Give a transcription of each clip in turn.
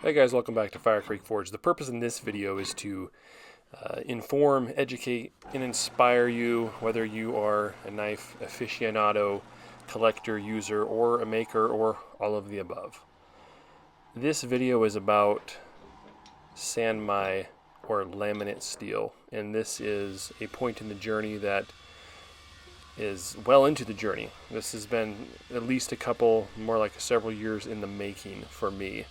Hey guys, welcome back to Fire Creek Forge. The purpose in this video is to inform, educate, and inspire you, whether you are a knife aficionado, collector, user, or a maker, or all of the above. This video is about sanmai, or laminate steel, and this is a point in the journey that is well into the journey. This has been at least a couple, more like several years in the making for me.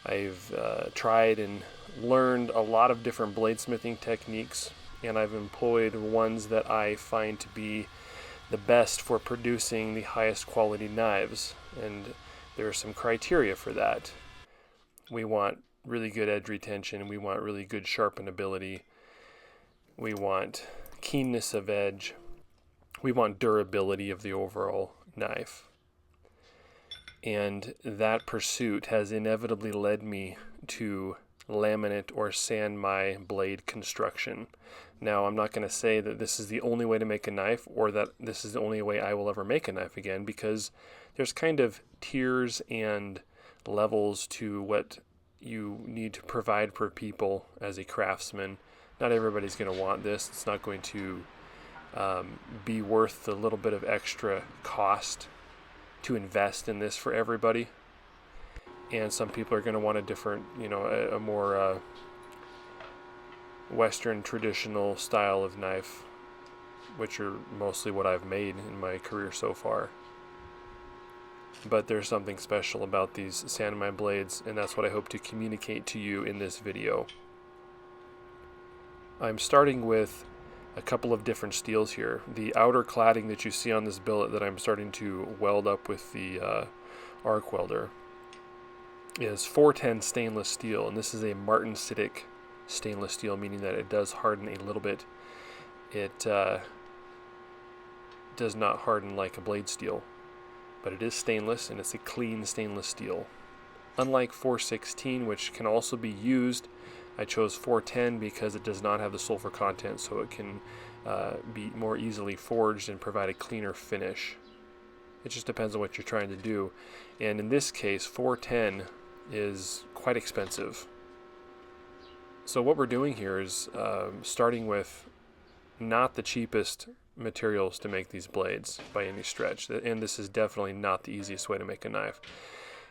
I've tried and learned a lot of different bladesmithing techniques, and I've employed ones that I find to be the best for producing the highest quality knives, and there are some criteria for that. We want really good edge retention, we want really good sharpenability, we want keenness of edge, we want durability of the overall knife. And that pursuit has inevitably led me to laminate or sanmai blade construction. Now, I'm not going to say that this is the only way to make a knife or that this is the only way I will ever make a knife again, because there's kind of tiers and levels to what you need to provide for people as a craftsman. Not everybody's going to want this. It's not going to be worth the little bit of extra cost to invest in this for everybody, and some people are going to want a different, a more Western traditional style of knife, which are mostly what I've made in my career so far. But there's something special about these sanmai blades, and that's what I hope to communicate to you in this video. I'm starting with a couple of different steels here. The outer cladding that you see on this billet that I'm starting to weld up with the arc welder is 410 stainless steel, and this is a martensitic stainless steel, meaning that it does harden a little bit. It does not harden like a blade steel, but it is stainless, and it's a clean stainless steel. Unlike 416, which can also be used, I chose 410 because it does not have the sulfur content, so it can be more easily forged and provide a cleaner finish. It just depends on what you're trying to do. And in this case, 410 is quite expensive. So what we're doing here is starting with not the cheapest materials to make these blades by any stretch. And this is definitely not the easiest way to make a knife.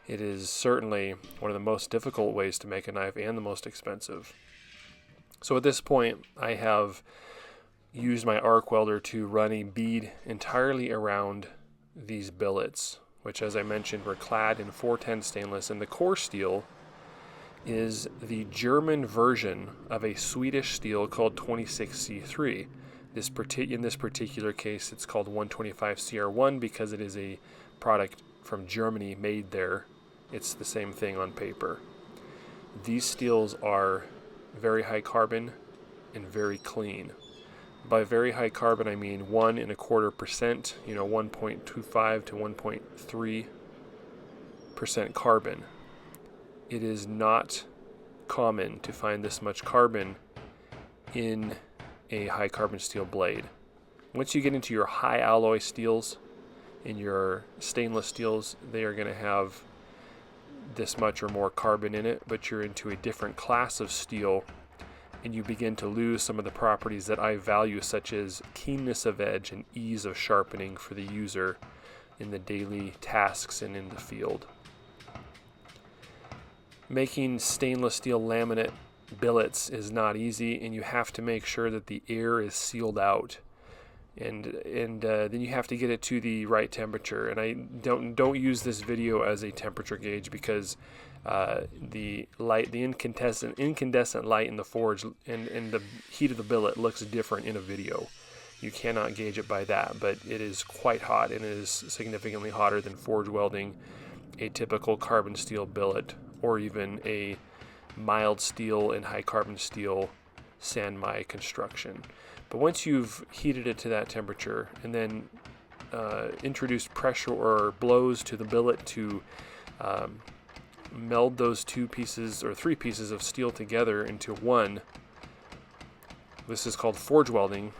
It is certainly one of the most difficult ways to make a knife and the most expensive. So at this point, I have used my arc welder to run a bead entirely around these billets, which, as I mentioned, were clad in 410 stainless, and the core steel is the German version of a Swedish steel called 26C3. In this particular case, it's called 125CR1 because it is a product from Germany made there. It's the same thing on paper. These steels are very high carbon and very clean. By very high carbon, I mean 1.25%, 1.25 to 1.3% carbon. It is not common to find this much carbon in a high carbon steel blade. Once you get into your high alloy steels, in your stainless steels, they are going to have this much or more carbon in it, but you're into a different class of steel, and you begin to lose some of the properties that I value, such as keenness of edge and ease of sharpening for the user in the daily tasks and in the field. Making stainless steel laminate billets is not easy, and you have to make sure that the air is sealed out. And then you have to get it to the right temperature. And I don't use this video as a temperature gauge because the incandescent light in the forge and the heat of the billet looks different in a video. You cannot gauge it by that, but it is quite hot, and it is significantly hotter than forge welding a typical carbon steel billet, or even a mild steel and high carbon steel sanmai construction. But once you've heated it to that temperature and then introduced pressure or blows to the billet to meld those two pieces or three pieces of steel together into one, this is called forge welding,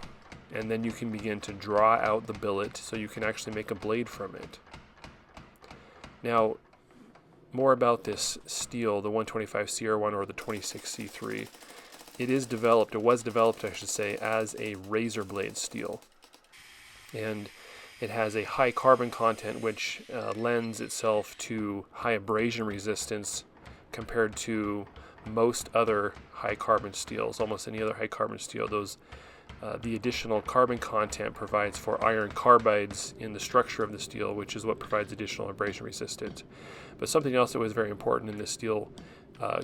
and then you can begin to draw out the billet so you can actually make a blade from it. Now, more about this steel, the 125CR1 or the 26C3. It was developed, I should say, as a razor blade steel. And it has a high carbon content, which lends itself to high abrasion resistance compared to most other high carbon steels, almost any other high carbon steel. The additional carbon content provides for iron carbides in the structure of the steel, which is what provides additional abrasion resistance. But something else that was very important in this steel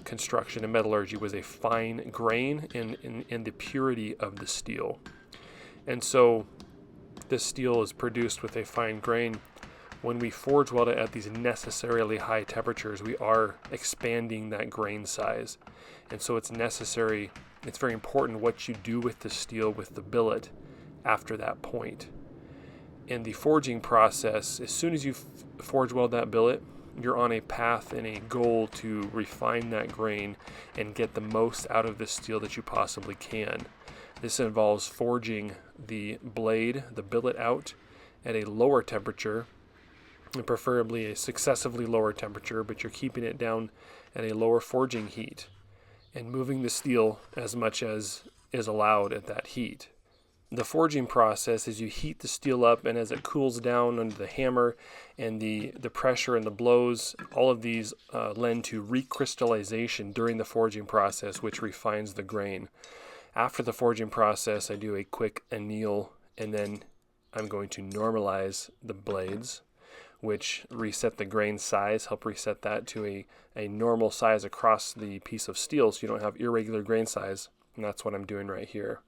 construction and metallurgy was a fine grain in the purity of the steel. And so this steel is produced with a fine grain. When we forge weld it at these necessarily high temperatures, we are expanding that grain size. And so it's very important what you do with the steel, with the billet, after that point. In the forging process, as soon as you forge weld that billet, you're on a path and a goal to refine that grain and get the most out of the steel that you possibly can. This involves forging the blade, the billet, out at a lower temperature, and preferably a successively lower temperature, but you're keeping it down at a lower forging heat and moving the steel as much as is allowed at that heat. The forging process is you heat the steel up, and as it cools down under the hammer and the pressure and the blows, all of these lend to recrystallization during the forging process, which refines the grain. After the forging process, I do a quick anneal, and then I'm going to normalize the blades, which reset the grain size, help reset that to a normal size across the piece of steel so you don't have irregular grain size, and that's what I'm doing right here.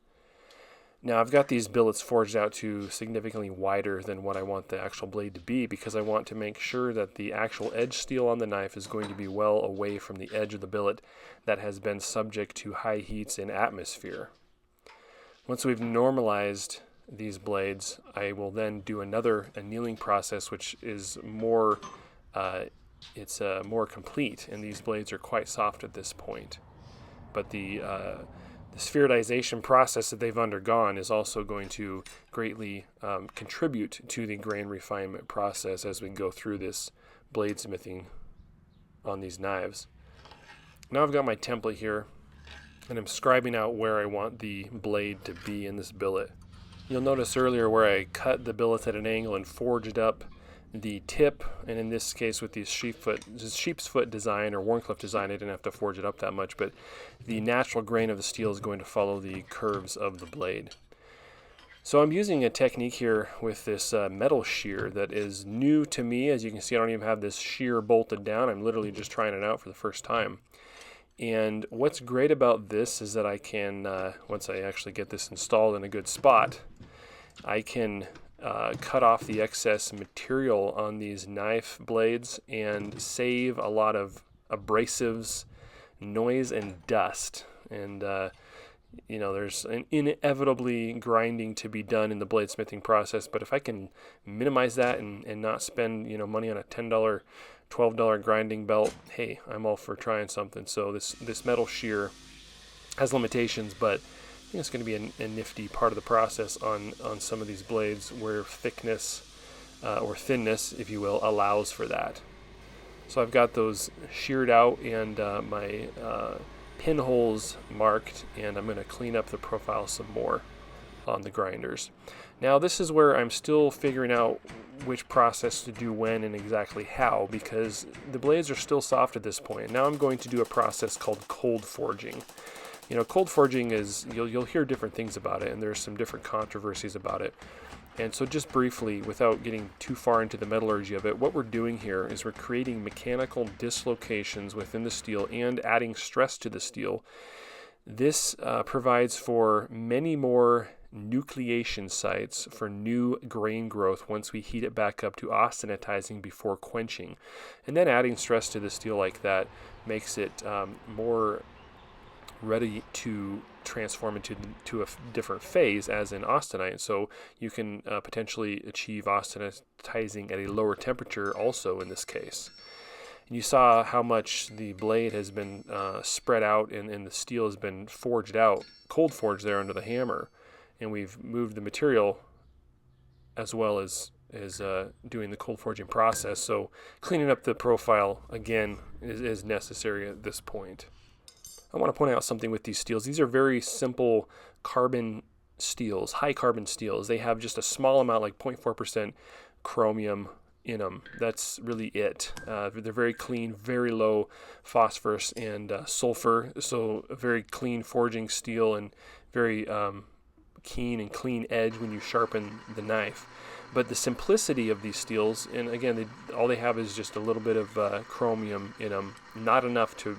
Now I've got these billets forged out to significantly wider than what I want the actual blade to be, because I want to make sure that the actual edge steel on the knife is going to be well away from the edge of the billet that has been subject to high heats in atmosphere. Once we've normalized these blades, I will then do another annealing process, which is more complete, and these blades are quite soft at this point. But the spheroidization process that they've undergone is also going to greatly contribute to the grain refinement process as we go through this bladesmithing on these knives. Now I've got my template here, and I'm scribing out where I want the blade to be in this billet. You'll notice earlier where I cut the billet at an angle and forged up the tip, and in this case with the sheep's foot design or Wharncliffe design, I didn't have to forge it up that much, but the natural grain of the steel is going to follow the curves of the blade. So I'm using a technique here with this metal shear that is new to me. As you can see, I don't even have this shear bolted down. I'm literally just trying it out for the first time. And what's great about this is that I can, once I actually get this installed in a good spot, I can cut off the excess material on these knife blades and save a lot of abrasives, noise, and dust. And there's an inevitably grinding to be done in the bladesmithing process, but if I can minimize that and not spend money on a $10, $12 grinding belt, hey, I'm all for trying something. So this metal shear has limitations, but I think it's going to be a nifty part of the process on some of these blades where thickness or thinness, if you will, allows for that. So I've got those sheared out and my pinholes marked, and I'm going to clean up the profile some more on the grinders. Now this is where I'm still figuring out which process to do when and exactly how, because the blades are still soft at this point. Now I'm going to do a process called cold forging. Cold forging is, you'll hear different things about it, and there's some different controversies about it. And so just briefly, without getting too far into the metallurgy of it, what we're doing here is we're creating mechanical dislocations within the steel and adding stress to the steel. This provides for many more nucleation sites for new grain growth once we heat it back up to austenitizing before quenching. And then adding stress to the steel like that makes it more ready to transform into a different phase, as in austenite. So you can potentially achieve austenitizing at a lower temperature also in this case. And you saw how much the blade has been spread out and the steel has been forged out, cold forged there under the hammer. And we've moved the material as well as doing the cold forging process. So cleaning up the profile again is necessary at this point. I want to point out something with these steels. These are very simple carbon steels, high carbon steels. They have just a small amount, like 0.4% chromium in them. That's really it. They're very clean, very low phosphorus and sulfur. So a very clean forging steel and very keen and clean edge when you sharpen the knife. But the simplicity of these steels, and again, all they have is just a little bit of chromium in them, not enough to,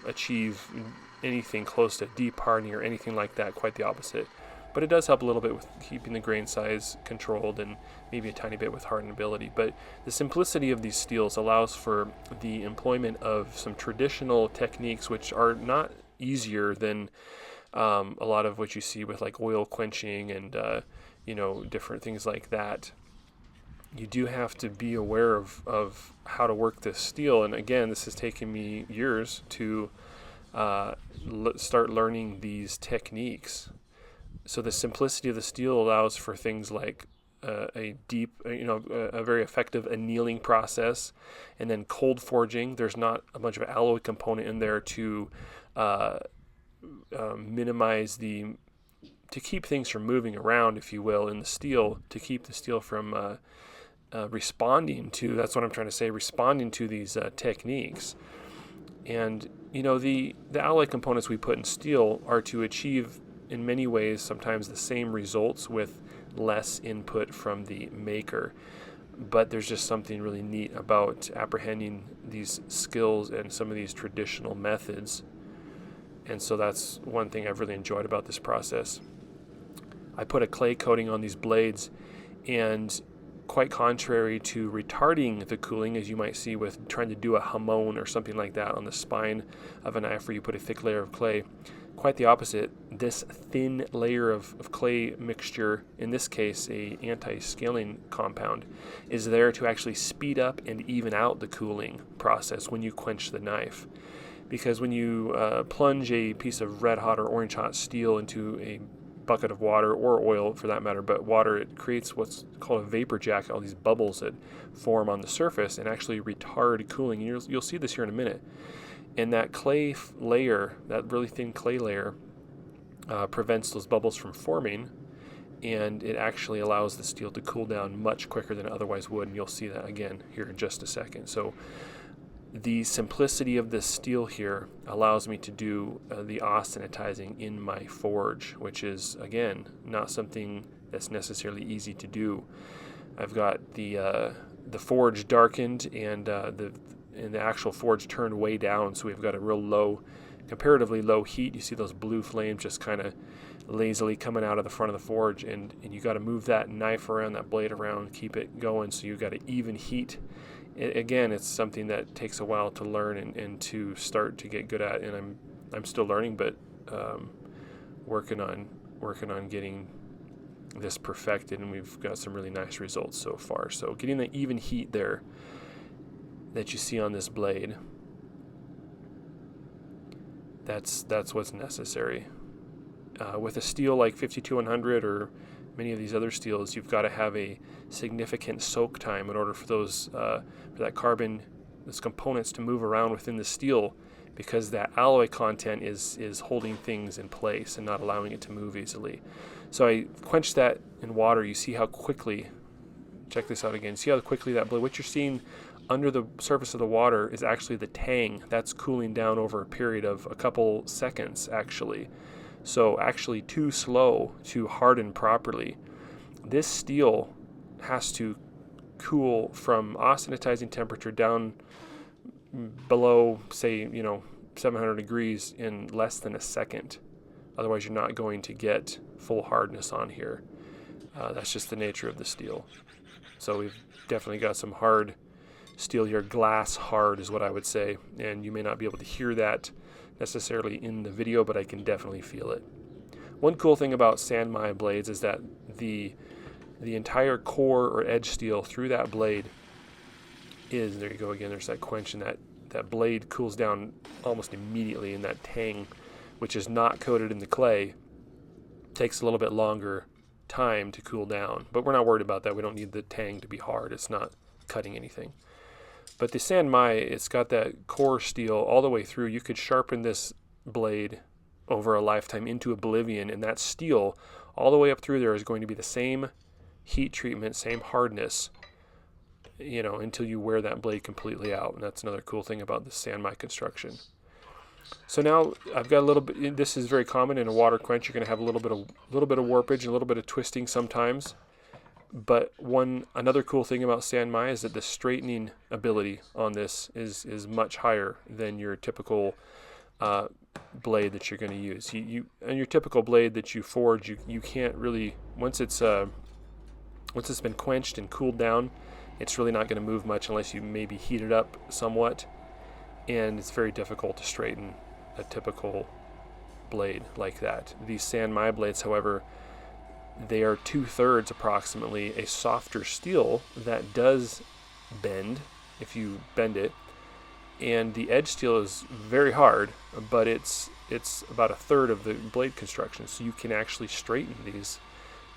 achieve anything close to deep hardening or anything like that, quite the opposite. But it does help a little bit with keeping the grain size controlled and maybe a tiny bit with hardenability. But the simplicity of these steels allows for the employment of some traditional techniques which are not easier than a lot of what you see with like oil quenching and different things like that. You do have to be aware of how to work this steel. And again, this has taken me years to start learning these techniques. So the simplicity of the steel allows for things like a very effective annealing process, and then cold forging. There's not a bunch of alloy component in there to minimize to keep things from moving around, if you will, in the steel, to keep the steel from responding to, that's what I'm trying to say, responding to these techniques. And, the alloy components we put in steel are to achieve, in many ways, sometimes the same results with less input from the maker. But there's just something really neat about apprehending these skills and some of these traditional methods. And so that's one thing I've really enjoyed about this process. I put a clay coating on these blades, and quite contrary to retarding the cooling, as you might see with trying to do a hamon or something like that on the spine of a knife where you put a thick layer of clay, quite the opposite. This thin layer of clay mixture, in this case a anti-scaling compound, is there to actually speed up and even out the cooling process when you quench the knife. Because when you plunge a piece of red hot or orange hot steel into a bucket of water, or oil for that matter, but water, it creates what's called a vapor jacket, all these bubbles that form on the surface and actually retard cooling. And you'll see this here in a minute. And that clay layer, that really thin clay layer, prevents those bubbles from forming, and it actually allows the steel to cool down much quicker than it otherwise would. And you'll see that again here in just a second. So the simplicity of this steel here allows me to do the austenitizing in my forge, which is, again, not something that's necessarily easy to do. I've got the forge darkened and the actual forge turned way down, so we've got a real comparatively low heat. You see those blue flames just kind of lazily coming out of the front of the forge, and you got to move that knife around, that blade around, keep it going, so you've got an even heat. Again, it's something that takes a while to learn and to start to get good at, and I'm still learning, but working on getting this perfected, and we've got some really nice results so far. So getting the even heat there that you see on this blade, that's what's necessary. With a steel like 52100 or many of these other steels, you've got to have a significant soak time in order for for that carbon, those components to move around within the steel, because that alloy content is holding things in place and not allowing it to move easily. So I quenched that in water. You see how quickly, check this out again, see how quickly that blade, what you're seeing under the surface of the water is actually the tang. That's cooling down over a period of a couple seconds, actually. So actually too slow to harden properly. This steel has to cool from austenitizing temperature down below, say, 700 degrees in less than a second. Otherwise, you're not going to get full hardness on here. That's just the nature of the steel. So we've definitely got some hard steel here. Glass hard is what I would say. And you may not be able to hear that necessarily in the video, but I can definitely feel it. One cool thing about sand mine blades is that the entire core or edge steel through that blade is, there you go again, there's that quench, and that blade cools down almost immediately, and that tang, which is not coated in the clay, takes a little bit longer time to cool down. But we're not worried about that. We don't need the tang to be hard. It's not cutting anything. But the San Mai, it's got that core steel all the way through. You could sharpen this blade over a lifetime into oblivion, and that steel all the way up through there is going to be the same heat treatment, same hardness, until you wear that blade completely out. And that's another cool thing about the San Mai construction. So now I've got a little bit. This is very common in a water quench. You're going to have a little bit of warpage and a little bit of twisting sometimes. But another cool thing about San Mai is that the straightening ability on this is much higher than your typical blade that you're going to use. And your typical blade that you forge, you can't really, once it's been quenched and cooled down, it's really not going to move much unless you maybe heat it up somewhat. And it's very difficult to straighten a typical blade like that. These San Mai blades, however, they are 2/3 approximately a softer steel that does bend if you bend it. And the edge steel is very hard, but it's about 1/3 of the blade construction, so you can actually straighten these.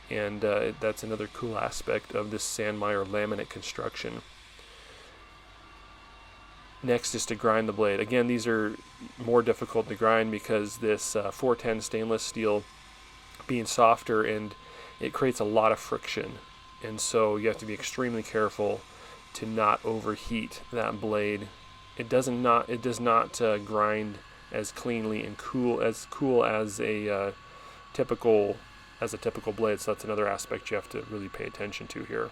And that's another cool aspect of this San Mai or laminate construction. Next is to grind the blade. Again, these are more difficult to grind because this 410 stainless steel being softer, and it creates a lot of friction. And so you have to be extremely careful to not overheat that blade. It does not grind as cleanly and cool as a typical blade. So that's another aspect you have to really pay attention to here.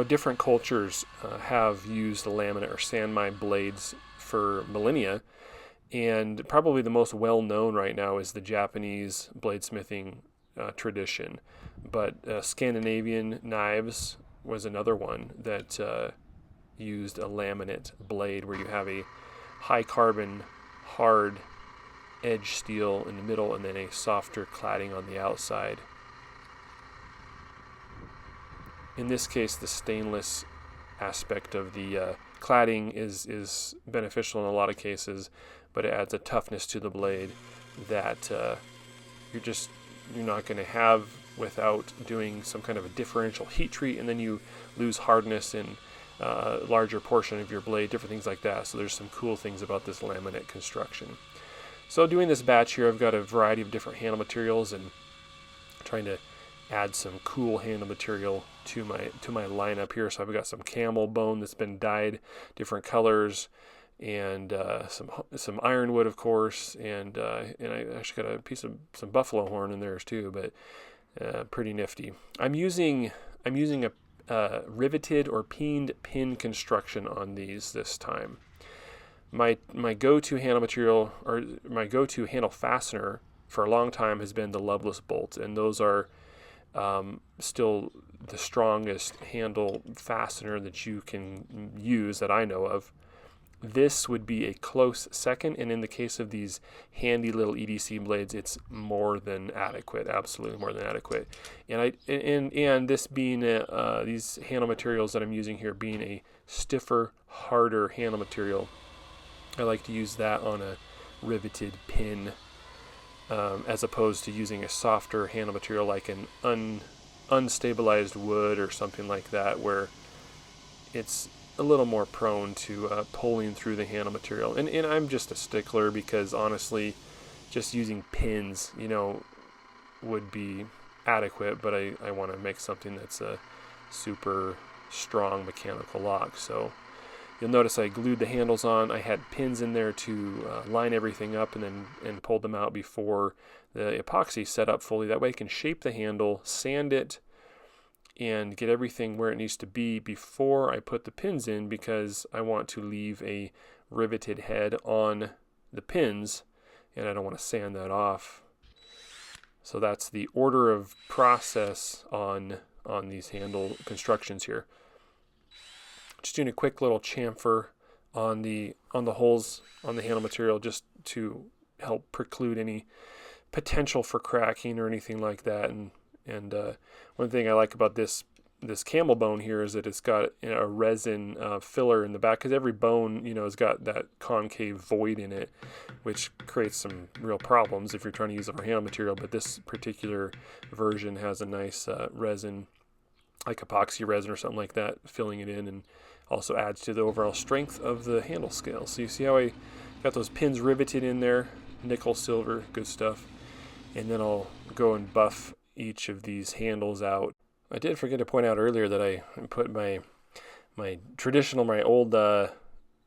Different cultures have used the laminate or San Mai blades for millennia, and probably the most well-known right now is the Japanese bladesmithing tradition. But Scandinavian knives was another one that used a laminate blade where you have a high carbon, hard edge steel in the middle and then a softer cladding on the outside. In this case, the stainless aspect of the cladding is beneficial in a lot of cases, but it adds a toughness to the blade that you're not going to have without doing some kind of a differential heat treat, and then you lose hardness in a larger portion of your blade, different things like that. So there's some cool things about this laminate construction. So doing this batch here, I've got a variety of different handle materials and trying to add some cool handle material to my lineup here. So I've got some camel bone that's been dyed different colors, and some ironwood, of course, and I actually got a piece of some buffalo horn in there too, but pretty nifty. I'm using a riveted or peened pin construction on these this time. My go-to handle material, or my go-to handle fastener for a long time, has been the Loveless bolt, and those are still the strongest handle fastener that you can use that I know of. This would be a close second, and in the case of these handy little EDC blades, it's more than adequate, absolutely more than adequate. And this being these handle materials that I'm using here being a stiffer, harder handle material, I like to use that on a riveted pin, as opposed to using a softer handle material like an unstabilized wood or something like that, where it's a little more prone to pulling through the handle material. And I'm just a stickler because honestly, just using pins, would be adequate, but I want to make something that's a super strong mechanical lock. So you'll notice I glued the handles on. I had pins in there to line everything up and pulled them out before the epoxy set up fully. That way I can shape the handle, sand it, and get everything where it needs to be before I put the pins in, because I want to leave a riveted head on the pins and I don't want to sand that off. So that's the order of process on these handle constructions here. Just doing a quick little chamfer on the holes on the handle material, just to help preclude any potential for cracking or anything like that. And one thing I like about this this camel bone here is that it's got a resin filler in the back, because every bone, has got that concave void in it, which creates some real problems if you're trying to use it for handle material. But this particular version has a nice resin, like epoxy resin or something like that, filling it in, and also adds to the overall strength of the handle scale. So you see how I got those pins riveted in there, nickel, silver, good stuff. And then I'll go and buff each of these handles out. I did forget to point out earlier that I put my old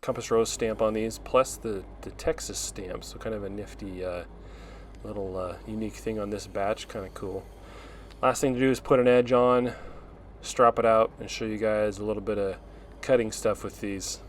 Compass Rose stamp on these, plus the Texas stamp. So kind of a nifty little unique thing on this batch, kind of cool. Last thing to do is put an edge on, strap it out, and show you guys a little bit of cutting stuff with these.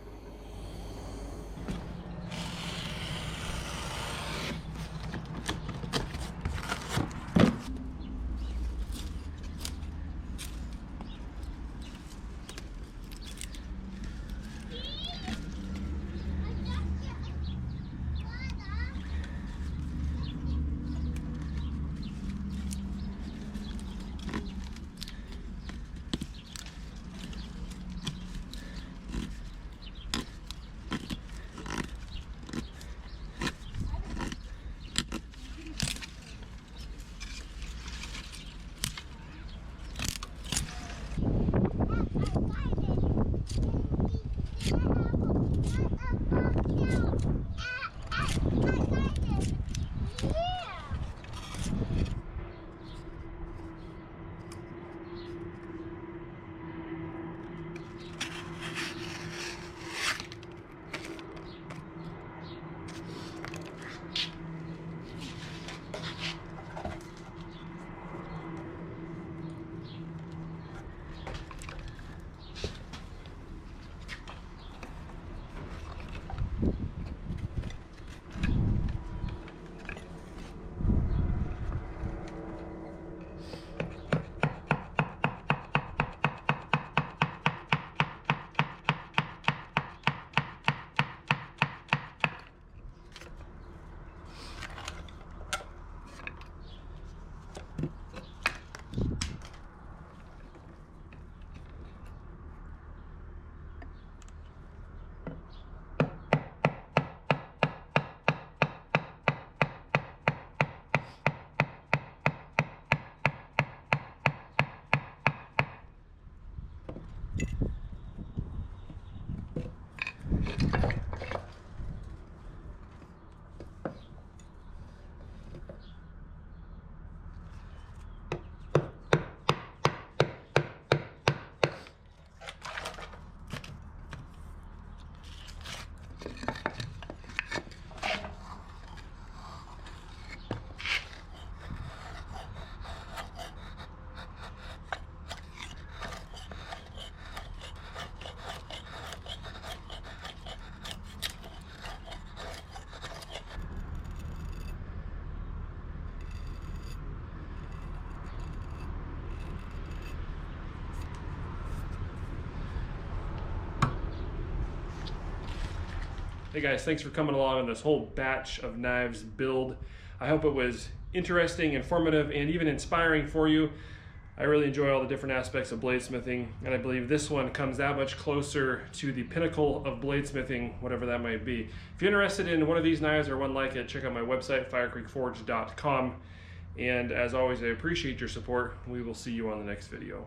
Hey guys, thanks for coming along on this whole batch of knives build. I hope it was interesting, informative, and even inspiring for you. I really enjoy all the different aspects of bladesmithing, and I believe this one comes that much closer to the pinnacle of bladesmithing, whatever that might be. If you're interested in one of these knives or one like it, check out my website, firecreekforge.com. And as always, I appreciate your support. We will see you on the next video.